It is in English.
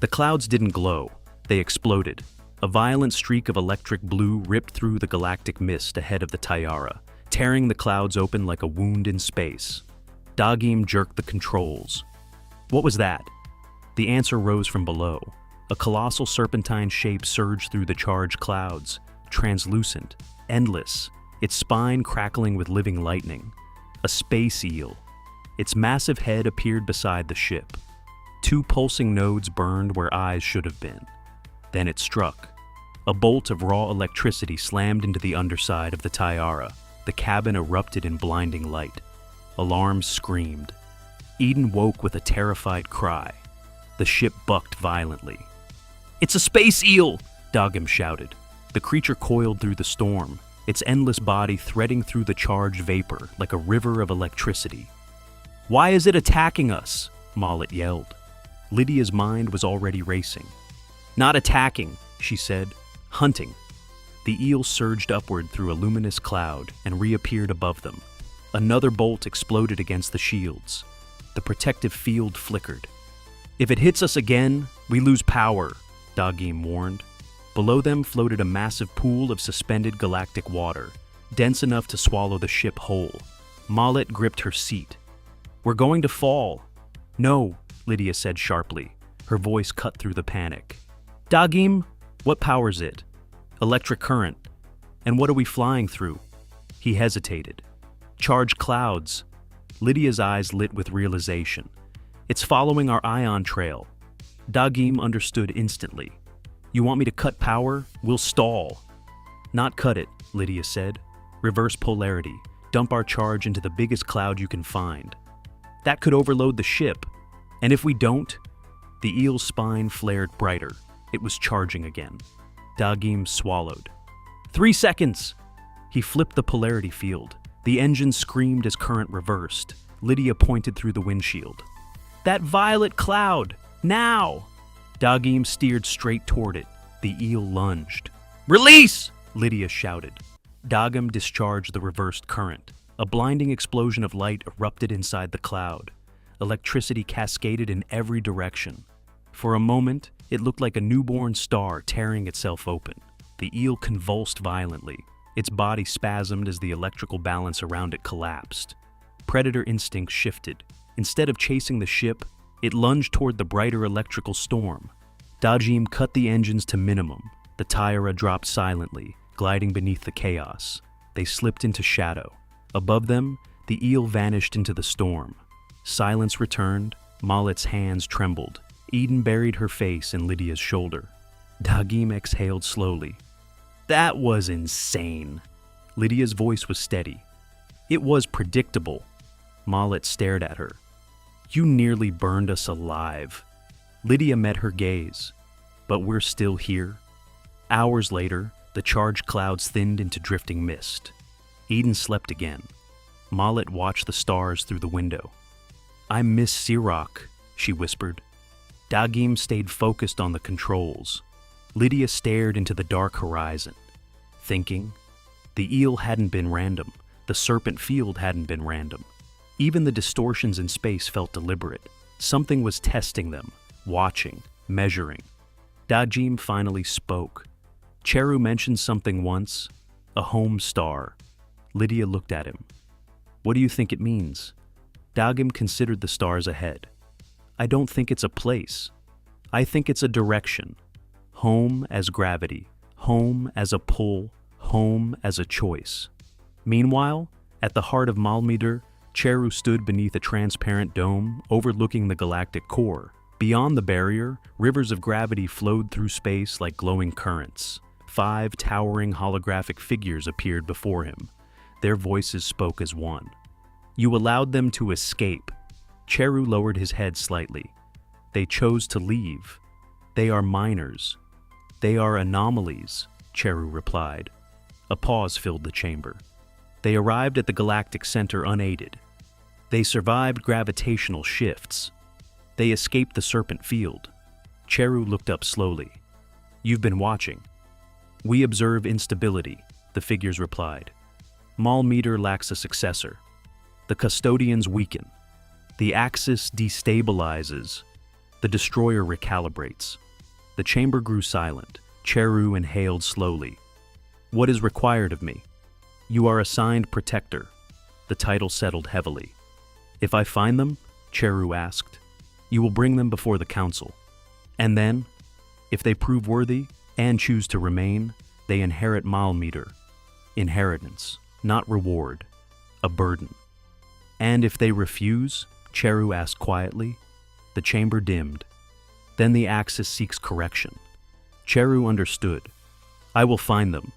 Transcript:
The clouds didn't glow, they exploded. A violent streak of electric blue ripped through the galactic mist ahead of the Tiara, tearing the clouds open like a wound in space. Dagim jerked the controls. What was that? The answer rose from below. A colossal serpentine shape surged through the charged clouds, translucent, endless, its spine crackling with living lightning. A space eel. Its massive head appeared beside the ship. Two pulsing nodes burned where eyes should have been. Then it struck. A bolt of raw electricity slammed into the underside of the Tiara. The cabin erupted in blinding light. Alarms screamed. Eden woke with a terrified cry. The ship bucked violently. "It's a space eel!" Dagim shouted. The creature coiled through the storm, its endless body threading through the charged vapor like a river of electricity. "Why is it attacking us?" Mollet yelled. Lydia's mind was already racing. "Not attacking," she said. "Hunting." The eel surged upward through a luminous cloud and reappeared above them. Another bolt exploded against the shields. The protective field flickered. "If it hits us again, we lose power," Dagim warned. Below them floated a massive pool of suspended galactic water, dense enough to swallow the ship whole. Mollet gripped her seat. "We're going to fall." "No," Lydia said sharply, her voice cut through the panic. "Dagim, what powers it?" "Electric current." "And what are we flying through?" He hesitated. "Charged clouds." Lydia's eyes lit with realization. "It's following our ion trail." Dagim understood instantly. "You want me to cut power? We'll stall." "Not cut it," Lydia said. "Reverse polarity. Dump our charge into the biggest cloud you can find." "That could overload the ship. And if we don't?" The eel's spine flared brighter. It was charging again. Dagim swallowed. 3 seconds! He flipped the polarity field. The engine screamed as current reversed. Lydia pointed through the windshield. "That violet cloud! Now!" Dagim steered straight toward it. The eel lunged. "Release!" Lydia shouted. Dagim discharged the reversed current. A blinding explosion of light erupted inside the cloud. Electricity cascaded in every direction. For a moment, it looked like a newborn star tearing itself open. The eel convulsed violently. Its body spasmed as the electrical balance around it collapsed. Predator instinct shifted. Instead of chasing the ship, it lunged toward the brighter electrical storm. Dagim cut the engines to minimum. The Tiara dropped silently, gliding beneath the chaos. They slipped into shadow. Above them, the eel vanished into the storm. Silence returned. Mollet's hands trembled. Eden buried her face in Lydia's shoulder. Dagim exhaled slowly. "That was insane." Lydia's voice was steady. "It was predictable." Mollet stared at her. "You nearly burned us alive." Lydia met her gaze. "But we're still here." Hours later, the charged clouds thinned into drifting mist. Eden slept again. Mollet watched the stars through the window. "I miss Sirach," she whispered. Dagim stayed focused on the controls. Lydia stared into the dark horizon, thinking. The eel hadn't been random. The serpent field hadn't been random. Even the distortions in space felt deliberate. Something was testing them, watching, measuring. Dagim finally spoke. "Cheru mentioned something once. A home star." Lydia looked at him. "What do you think it means?" Dagim considered the stars ahead. "I don't think it's a place. I think it's a direction. Home as gravity, home as a pull, home as a choice." Meanwhile, at the heart of Malmeder, Cheru stood beneath a transparent dome overlooking the galactic core. Beyond the barrier, rivers of gravity flowed through space like glowing currents. 5 towering holographic figures appeared before him. Their voices spoke as one. "You allowed them to escape." Cheru lowered his head slightly. "They chose to leave. They are minors. They are anomalies," Cheru replied. A pause filled the chamber. "They arrived at the galactic center unaided. They survived gravitational shifts. They escaped the serpent field." Cheru looked up slowly. "You've been watching." "We observe instability," the figures replied. "Malmeder lacks a successor. The custodians weaken. The axis destabilizes. The destroyer recalibrates. The chamber grew silent. Cheru inhaled slowly. What is required of me? You are assigned protector. The title settled heavily. If I find them, Cheru asked, you will bring them before the council. And then, if they prove worthy and choose to remain, they inherit Malmeter. Inheritance, not reward. A burden. And if they refuse, Cheru asked quietly. The chamber dimmed. Then the Axis seeks correction. Cheru understood. I will find them,